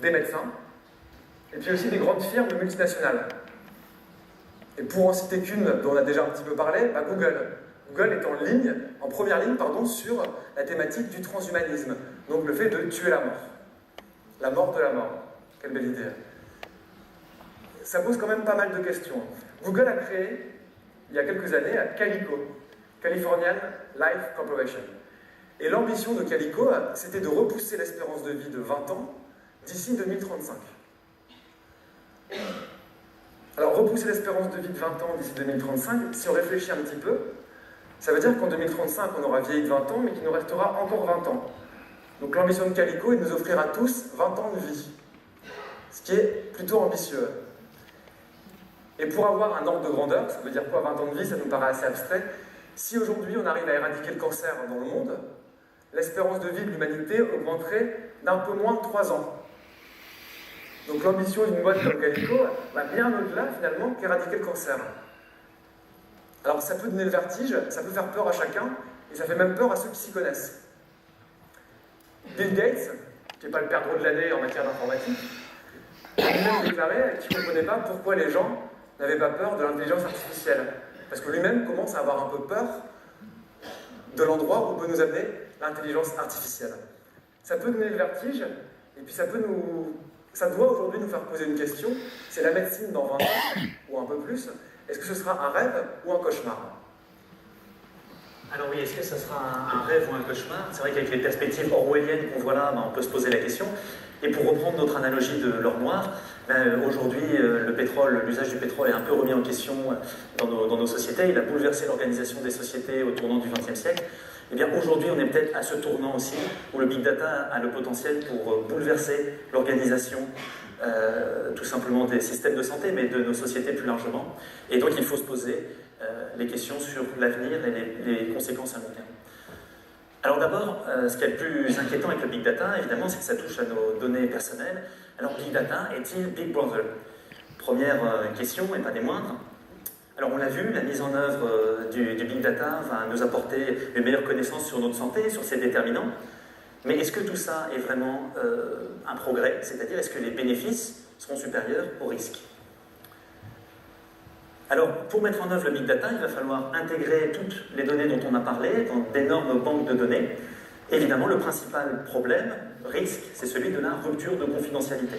des médecins, et puis aussi des grandes firmes multinationales. Et pour en citer qu'une dont on a déjà un petit peu parlé, Google. Google est en première ligne sur la thématique du transhumanisme, donc le fait de tuer la mort. La mort de la mort. Quelle belle idée. Ça pose quand même pas mal de questions. Google a créé, il y a quelques années, Calico, Californian Life Corporation. Et l'ambition de Calico, c'était de repousser l'espérance de vie de 20 ans d'ici 2035. Alors, repousser l'espérance de vie de 20 ans d'ici 2035, si on réfléchit un petit peu, ça veut dire qu'en 2035, on aura vieilli de 20 ans, mais qu'il nous restera encore 20 ans. Donc l'ambition de Calico est de nous offrir à tous 20 ans de vie, ce qui est plutôt ambitieux. Et pour avoir un ordre de grandeur, ça veut dire quoi 20 ans de vie, ça nous paraît assez abstrait. Si aujourd'hui on arrive à éradiquer le cancer dans le monde, l'espérance de vie de l'humanité augmenterait d'un peu moins de 3 ans. Donc l'ambition d'une boîte comme Calico va bien au-delà finalement qu'éradiquer le cancer. Alors ça peut donner le vertige, ça peut faire peur à chacun, et ça fait même peur à ceux qui s'y connaissent. Bill Gates, qui n'est pas le perdreau de l'année en matière d'informatique, a lui-même déclaré qu'il ne comprenait pas pourquoi les gens n'avaient pas peur de l'intelligence artificielle. Parce que lui-même commence à avoir un peu peur de l'endroit où peut nous amener l'intelligence artificielle. Ça peut donner le vertige, et puis ça doit aujourd'hui nous faire poser une question, c'est la médecine dans 20 ans, ou un peu plus, est-ce que ce sera un rêve ou un cauchemar? Alors oui, est-ce que ça sera un rêve ou un cauchemar? C'est vrai qu'avec les perspectives orwelliennes qu'on voit là, on peut se poser la question. Et pour reprendre notre analogie de l'or noir, aujourd'hui, l'usage du pétrole est un peu remis en question dans nos sociétés. Il a bouleversé l'organisation des sociétés au tournant du XXe siècle. Eh bien, aujourd'hui, on est peut-être à ce tournant aussi, où le big data a le potentiel pour bouleverser l'organisation, tout simplement des systèmes de santé, mais de nos sociétés plus largement. Et donc, il faut se poser les questions sur l'avenir et les conséquences à long terme. Alors d'abord, ce qui est le plus inquiétant avec le big data, évidemment, c'est que ça touche à nos données personnelles. Alors, big data est-il Big Brother? Première question, et pas des moindres. Alors on l'a vu, la mise en œuvre du big data va nous apporter une meilleure connaissance sur notre santé, sur ses déterminants. Mais est-ce que tout ça est vraiment un progrès? C'est-à-dire, est-ce que les bénéfices seront supérieurs aux risques? Alors, pour mettre en œuvre le big data, il va falloir intégrer toutes les données dont on a parlé dans d'énormes banques de données. Évidemment, le principal problème, risque, c'est celui de la rupture de confidentialité.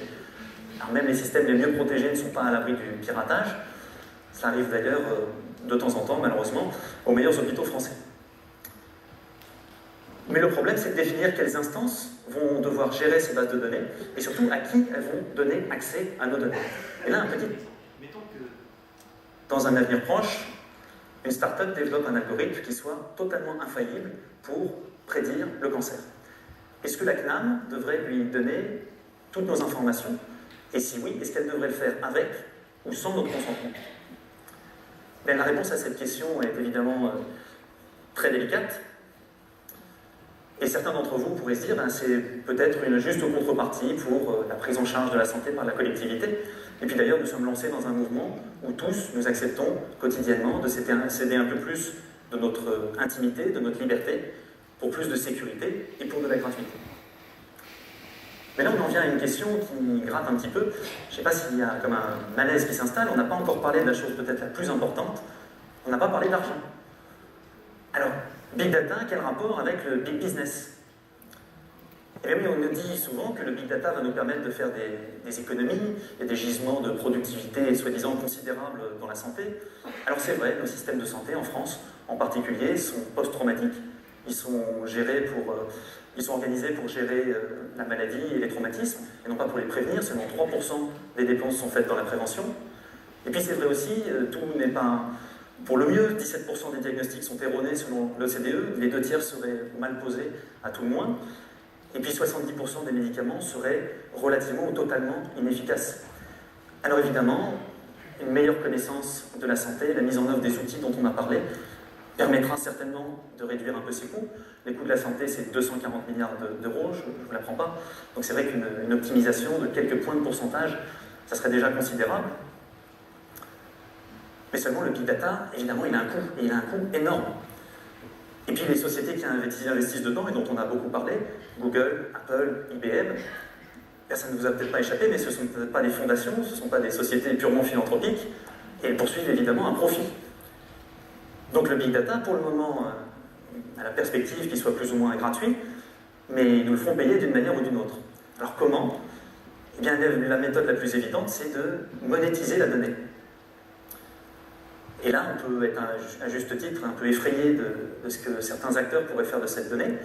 Alors, même les systèmes les mieux protégés ne sont pas à l'abri du piratage. Ça arrive d'ailleurs de temps en temps, malheureusement, aux meilleurs hôpitaux français. Mais le problème, c'est de définir quelles instances vont devoir gérer ces bases de données et surtout à qui elles vont donner accès à nos données. Et là, mettons que dans un avenir proche, une start-up développe un algorithme qui soit totalement infaillible pour prédire le cancer. Est-ce que la CNAM devrait lui donner toutes nos informations? Et si oui, est-ce qu'elle devrait le faire avec ou sans notre consentement? Bien, la réponse à cette question est évidemment très délicate. Et certains d'entre vous pourraient se dire c'est peut-être une juste contrepartie pour la prise en charge de la santé par la collectivité. Et puis d'ailleurs, nous sommes lancés dans un mouvement où tous nous acceptons quotidiennement de céder un peu plus de notre intimité, de notre liberté, pour plus de sécurité et pour de la gratuité. Mais là, on en vient à une question qui gratte un petit peu. Je ne sais pas s'il y a comme un malaise qui s'installe. On n'a pas encore parlé de la chose peut-être la plus importante. On n'a pas parlé d'argent. Alors, Big Data, quel rapport avec le Big Business? Et oui, on nous dit souvent que le Big Data va nous permettre de faire des économies, il y a des gisements de productivité soi-disant considérables dans la santé. Alors c'est vrai, nos systèmes de santé en France, en particulier, sont post-traumatiques. Ils sont organisés pour gérer la maladie et les traumatismes, et non pas pour les prévenir. Seulement 3% des dépenses sont faites dans la prévention. Et puis c'est vrai aussi, tout n'est pas pour le mieux. 17% des diagnostics sont erronés selon l'OCDE, les 2/3 seraient mal posés à tout le moins. Et puis 70% des médicaments seraient relativement ou totalement inefficaces. Alors évidemment, une meilleure connaissance de la santé, la mise en œuvre des outils dont on a parlé, permettra certainement de réduire un peu ces coûts. Les coûts de la santé, c'est 240 milliards d'euros, je ne vous l'apprends pas. Donc c'est vrai qu'une optimisation de quelques points de pourcentage, ça serait déjà considérable. Mais seulement le big data, évidemment, il a un coût, et il a un coût énorme. Et puis les sociétés qui investissent dedans, et dont on a beaucoup parlé, Google, Apple, IBM, ça ne vous a peut-être pas échappé, mais ce ne sont peut-être pas des fondations, ce ne sont pas des sociétés purement philanthropiques, et elles poursuivent évidemment un profit. Donc le big data, pour le moment, a la perspective qu'il soit plus ou moins gratuit, mais ils nous le font payer d'une manière ou d'une autre. Alors comment? Eh bien, la méthode la plus évidente, c'est de monétiser la donnée. Et là, on peut être, à juste titre, un peu effrayé de ce que certains acteurs pourraient faire de cette donnée.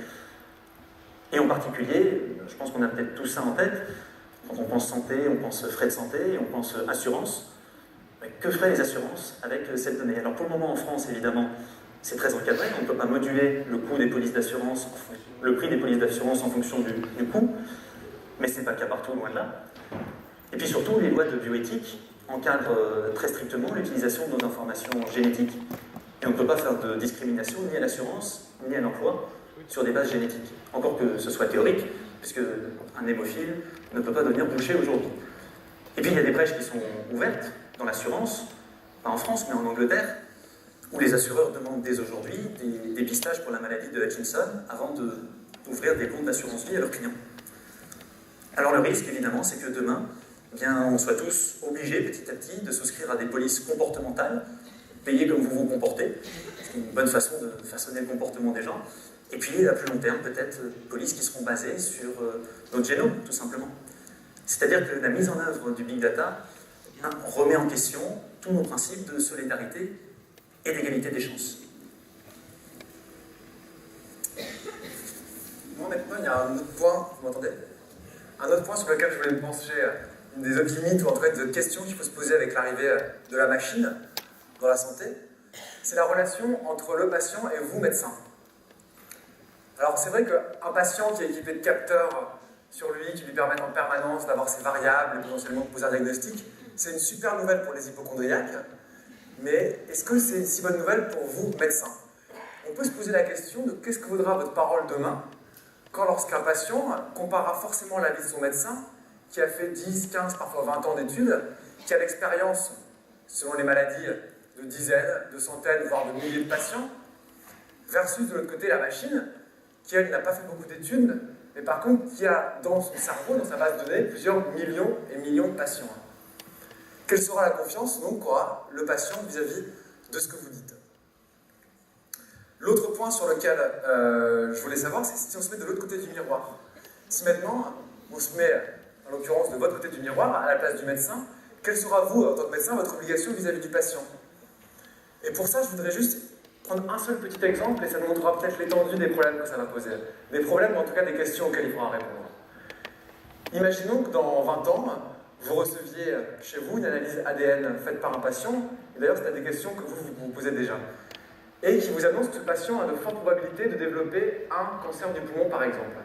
Et en particulier, je pense qu'on a peut-être tout ça en tête, quand on pense santé, on pense frais de santé, on pense assurance. Que feraient les assurances avec cette donnée? Alors pour le moment en France, évidemment, c'est très encadré, on ne peut pas moduler le coût des polices d'assurance, le prix des polices d'assurance en fonction du coût, mais ce n'est pas le cas partout, loin de là. Et puis surtout, les lois de bioéthique encadrent très strictement l'utilisation de nos informations génétiques, et on ne peut pas faire de discrimination ni à l'assurance, ni à l'emploi, sur des bases génétiques. Encore que ce soit théorique, puisque un hémophile ne peut pas devenir boucher aujourd'hui. Et puis il y a des brèches qui sont ouvertes dans l'assurance, pas en France, mais en Angleterre, où les assureurs demandent dès aujourd'hui des dépistages pour la maladie de Hutchinson avant d'ouvrir des comptes d'assurance vie à leurs clients. Alors le risque, évidemment, c'est que demain, eh bien, on soit tous obligés petit à petit de souscrire à des polices comportementales, payées comme vous vous comportez, c'est une bonne façon de façonner le comportement des gens, et puis à plus long terme, peut-être, polices qui seront basées sur notre génome, tout simplement. C'est-à-dire que la mise en œuvre du big data remet en question tous nos principes de solidarité et d'égalité des chances. Moi maintenant, il y a un autre point, vous m'entendez? Un autre point sur lequel je voulais me pencher, une des autres limites, ou en tout cas des autres questions qu'il faut se poser avec l'arrivée de la machine dans la santé, c'est la relation entre le patient et vous, médecin. Alors c'est vrai qu'un patient qui est équipé de capteurs sur lui, qui lui permettent en permanence d'avoir ses variables et potentiellement de poser un diagnostic, c'est une super nouvelle pour les hypocondriaques, mais est-ce que c'est une si bonne nouvelle pour vous, médecin? On peut se poser la question de qu'est-ce que vaudra votre parole demain, quand lorsqu'un patient comparera forcément la vie de son médecin, qui a fait 10, 15, parfois 20 ans d'études, qui a l'expérience, selon les maladies, de dizaines, de centaines, voire de milliers de patients, versus de l'autre côté la machine, qui elle n'a pas fait beaucoup d'études, mais par contre qui a dans son cerveau, dans sa base de données, plusieurs millions et millions de patients. Quelle sera la confiance donc qu'aura le patient vis-à-vis de ce que vous dites? L'autre point sur lequel je voulais savoir, c'est si on se met de l'autre côté du miroir. Si maintenant, on se met, en l'occurrence, de votre côté du miroir, à la place du médecin, quelle sera, vous, en tant que médecin, votre obligation vis-à-vis du patient? Et pour ça, je voudrais juste prendre un seul petit exemple, et ça nous montrera peut-être l'étendue des problèmes que ça va poser. Des problèmes, ou en tout cas des questions auxquelles il faudra répondre. Imaginons que dans 20 ans, vous receviez chez vous une analyse ADN faite par un patient, et d'ailleurs c'est des questions que vous posez déjà, et qui vous annonce que ce patient a de fortes probabilités de développer un cancer du poumon par exemple.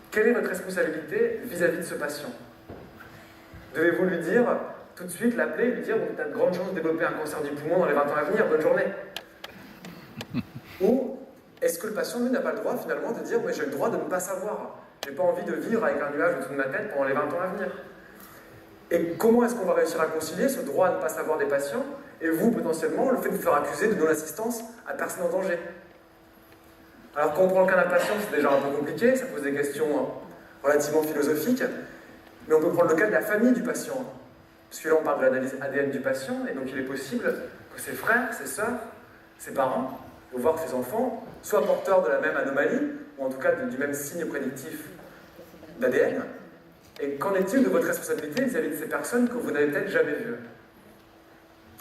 Quelle est votre responsabilité vis-à-vis de ce patient? Devez-vous lui dire, tout de suite l'appeler et lui dire « tu as de grandes chances de développer un cancer du poumon dans les 20 ans à venir, bonne journée ». Ou est-ce que le patient, lui, n'a pas le droit finalement de dire « mais j'ai le droit de ne pas savoir, j'ai pas envie de vivre avec un nuage au-dessus de ma tête pendant les 20 ans à venir ». Et comment est-ce qu'on va réussir à concilier ce droit à ne pas savoir des patients et vous, potentiellement, le fait de vous faire accuser de non-assistance à personne en danger? Alors, quand on prend le cas d'un patient, c'est déjà un peu compliqué, ça pose des questions relativement philosophiques, mais on peut prendre le cas de la famille du patient. Parce que là, on parle de l'analyse ADN du patient, et donc il est possible que ses frères, ses sœurs, ses parents de voir que ces enfants soient porteurs de la même anomalie, ou en tout cas du même signe prédictif d'ADN. Et qu'en est-il de votre responsabilité vis-à-vis de ces personnes que vous n'avez peut-être jamais vues?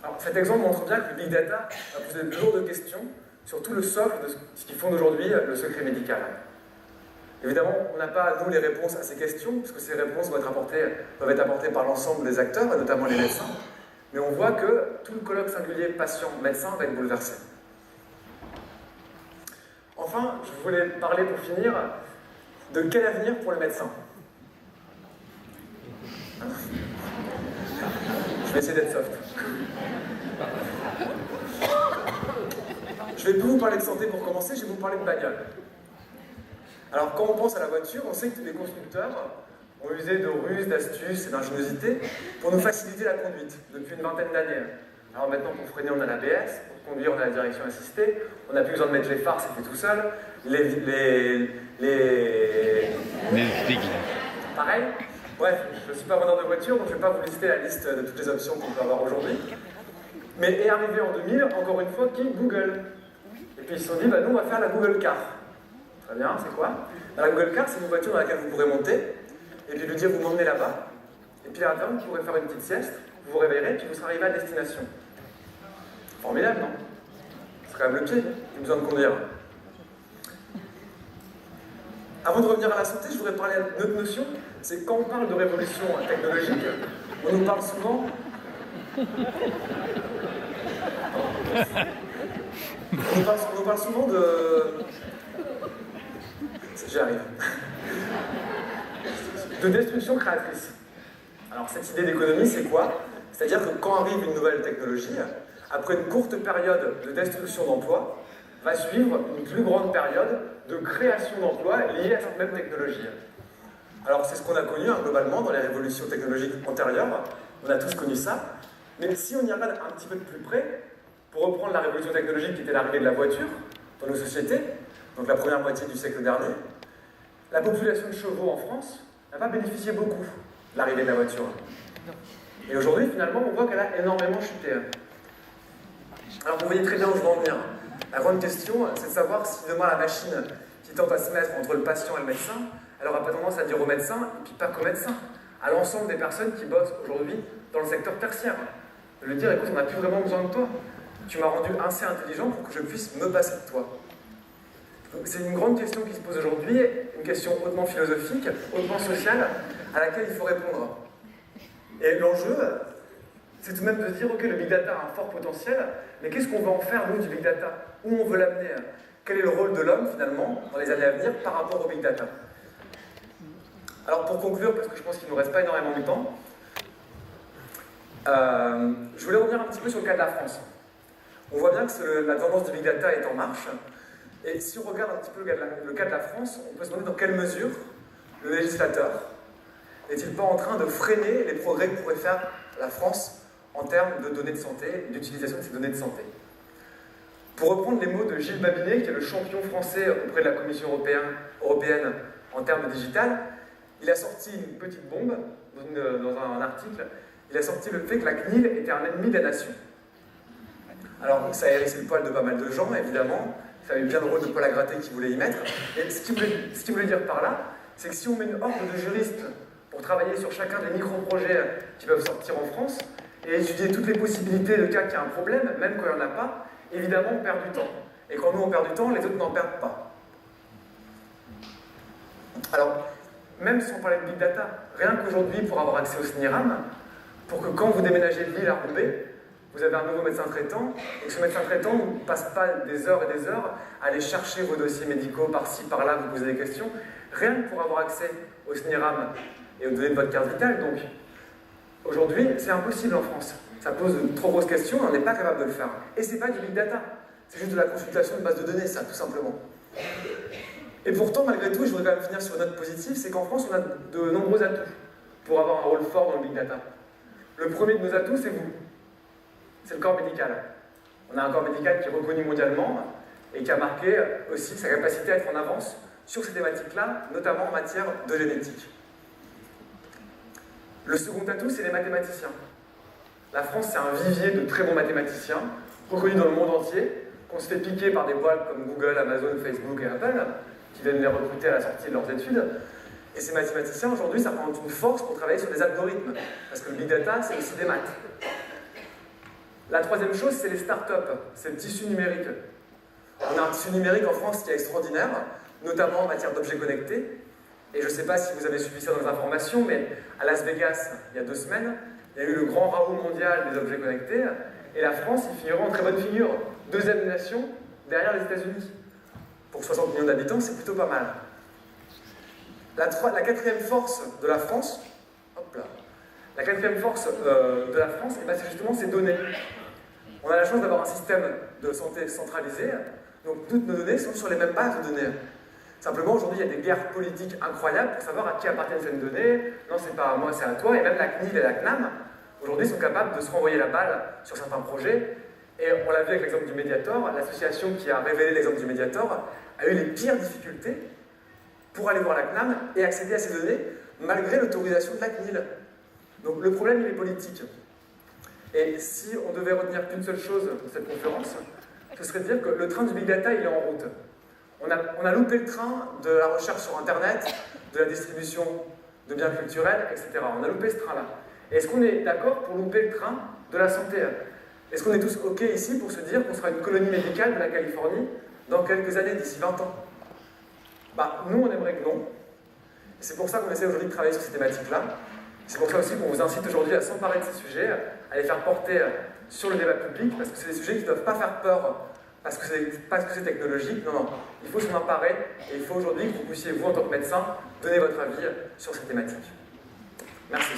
Alors, cet exemple montre bien que le Big Data a posé de lourdes questions sur tout le socle de ce qui fonde aujourd'hui le secret médical. Évidemment, on n'a pas, nous, les réponses à ces questions, puisque ces réponses peuvent être apportées par l'ensemble des acteurs, et notamment les médecins, mais on voit que tout le colloque singulier patient-médecin va être bouleversé. Enfin, je voulais parler pour finir de quel avenir pour les médecins. Je vais essayer d'être soft. Je vais plus vous parler de santé pour commencer, je vais vous parler de bagnole. Alors quand on pense à la voiture, on sait que les constructeurs ont usé de ruses, d'astuces et d'ingéniosité pour nous faciliter la conduite depuis une vingtaine d'années. Alors maintenant, pour freiner, on a l'ABS, pour conduire, on a la direction assistée, on n'a plus besoin de mettre les phares, c'est fait tout seul. Pareil. Bref, je ne suis pas vendeur de voiture, donc je ne vais pas vous lister la liste de toutes les options qu'on peut avoir aujourd'hui. Mais est arrivé en 2000, encore une fois, qui? Google. Et puis ils se sont dit, bah nous on va faire la Google Car. Très bien, c'est quoi? La Google Car, c'est une voiture dans laquelle vous pourrez monter, et puis lui dire, vous m'emmenez là-bas, et puis à l'intérieur, vous pourrez faire une petite sieste, vous vous réveillerez, puis vous serez arrivé à destination. Formidable, non? C'est quand même le pied, j'ai besoin de conduire. Avant de revenir à la santé, je voudrais parler d'une autre notion, c'est quand on parle de révolution technologique, on nous parle souvent... On nous parle souvent de... J'y arrive. De destruction créatrice. Alors cette idée d'économie, c'est quoi? C'est-à-dire que quand arrive une nouvelle technologie, après une courte période de destruction d'emplois, va suivre une plus grande période de création d'emplois liée à cette même technologie. Alors c'est ce qu'on a connu globalement dans les révolutions technologiques antérieures, on a tous connu ça, mais si on y regarde un petit peu de plus près, pour reprendre la révolution technologique qui était l'arrivée de la voiture dans nos sociétés, donc la première moitié du siècle dernier, la population de chevaux en France n'a pas bénéficié beaucoup de l'arrivée de la voiture. Et aujourd'hui, finalement, on voit qu'elle a énormément chuté. Alors vous voyez très bien où je veux en venir. La grande question, c'est de savoir si demain la machine qui tente à se mettre entre le patient et le médecin, elle n'aura pas tendance à dire au médecin, et puis pas qu'au médecin, à l'ensemble des personnes qui bossent aujourd'hui dans le secteur tertiaire. De lui dire, écoute, on n'a plus vraiment besoin de toi. Tu m'as rendu assez intelligent pour que je puisse me passer de toi. Donc c'est une grande question qui se pose aujourd'hui, une question hautement philosophique, hautement sociale, à laquelle il faut répondre. Et l'enjeu, c'est tout de même de se dire, ok, le Big Data a un fort potentiel, mais qu'est-ce qu'on va en faire, nous, du Big Data? Où on veut l'amener? Quel est le rôle de l'homme, finalement, dans les années à venir, par rapport au Big Data? Alors, pour conclure, parce que je pense qu'il ne nous reste pas énormément de temps, je voulais revenir un petit peu sur le cas de la France. On voit bien que la tendance du Big Data est en marche, et si on regarde un petit peu le cas de la France, on peut se demander dans quelle mesure le législateur n'est-il pas en train de freiner les progrès que pourrait faire la France en termes de données de santé, d'utilisation de ces données de santé. Pour reprendre les mots de Gilles Babinet, qui est le champion français auprès de la Commission européenne en termes de digital, il a sorti une petite bombe dans un article. Il a sorti le fait que la CNIL était un ennemi des nations. Alors, ça a hérissé le poil de pas mal de gens, évidemment. Ça avait bien le rôle de Paul à gratter qui voulait y mettre. Et ce qu'il voulait dire par là, c'est que si on met une horde de juristes pour travailler sur chacun des micro-projets qui peuvent sortir en France, et étudier toutes les possibilités de cas qu'il y a un problème, même quand il n'y en a pas, évidemment, on perd du temps. Et quand nous, on perd du temps, les autres n'en perdent pas. Alors, même sans parler de Big Data, rien qu'aujourd'hui, pour avoir accès au SNIRAM, pour que quand vous déménagez de Lille à Roubaix, vous avez un nouveau médecin traitant, et que ce médecin traitant ne passe pas des heures et des heures à aller chercher vos dossiers médicaux par-ci, par-là, vous posez des questions, rien que pour avoir accès au SNIRAM et aux données de votre carte vitale. Donc, aujourd'hui, c'est impossible en France. Ça pose de trop grosses questions, on n'est pas capable de le faire. Et c'est pas du Big Data, c'est juste de la consultation de base de données, ça, tout simplement. Et pourtant, malgré tout, je voudrais quand même finir sur une note positive, c'est qu'en France, on a de nombreux atouts pour avoir un rôle fort dans le Big Data. Le premier de nos atouts, c'est vous. C'est le corps médical. On a un corps médical qui est reconnu mondialement et qui a marqué aussi sa capacité à être en avance sur ces thématiques-là, notamment en matière de génétique. Le second atout, c'est les mathématiciens. La France, c'est un vivier de très bons mathématiciens, reconnus dans le monde entier, qu'on se fait piquer par des boîtes comme Google, Amazon, Facebook et Apple, qui viennent les recruter à la sortie de leurs études. Et ces mathématiciens, aujourd'hui, ça représente une force pour travailler sur des algorithmes, parce que le big data, c'est aussi des maths. La troisième chose, c'est les startups, c'est le tissu numérique. On a un tissu numérique en France qui est extraordinaire, notamment en matière d'objets connectés. Et je ne sais pas si vous avez suivi ça dans les informations, mais à Las Vegas, il y a 2 semaines, il y a eu le grand raout mondial des objets connectés, et la France y figure en très bonne figure. 2e nation derrière les États-Unis. Pour 60 millions d'habitants, c'est plutôt pas mal. La 4e force de la France, hop là, la 4e force de la France, c'est justement ces données. On a la chance d'avoir un système de santé centralisé, donc toutes nos données sont sur les mêmes bases de données. Simplement, aujourd'hui, il y a des guerres politiques incroyables pour savoir à qui appartiennent ces données. Non, c'est pas à moi, c'est à toi. Et même la CNIL et la CNAM, aujourd'hui, sont capables de se renvoyer la balle sur certains projets. Et on l'a vu avec l'exemple du Mediator, l'association qui a révélé l'exemple du Mediator a eu les pires difficultés pour aller voir la CNAM et accéder à ces données, malgré l'autorisation de la CNIL. Donc le problème, il est politique. Et si on devait retenir qu'une seule chose de cette conférence, ce serait de dire que le train du Big Data, il est en route. On a loupé le train de la recherche sur Internet, de la distribution de biens culturels, etc. On a loupé ce train-là. Et est-ce qu'on est d'accord pour louper le train de la santé? Est-ce qu'on est tous OK ici pour se dire qu'on sera une colonie médicale de la Californie dans quelques années, d'ici 20 ans? Bah, nous, on aimerait que non. C'est pour ça qu'on essaie aujourd'hui de travailler sur ces thématiques-là. C'est pour ça aussi qu'on vous incite aujourd'hui à s'emparer de ces sujets, à les faire porter sur le débat public, parce que c'est des sujets qui ne doivent pas faire peur parce que c'est technologique. Non, non. Il faut s'en emparer et il faut aujourd'hui que vous puissiez, vous, en tant que médecin, donner votre avis sur ces thématiques. Merci.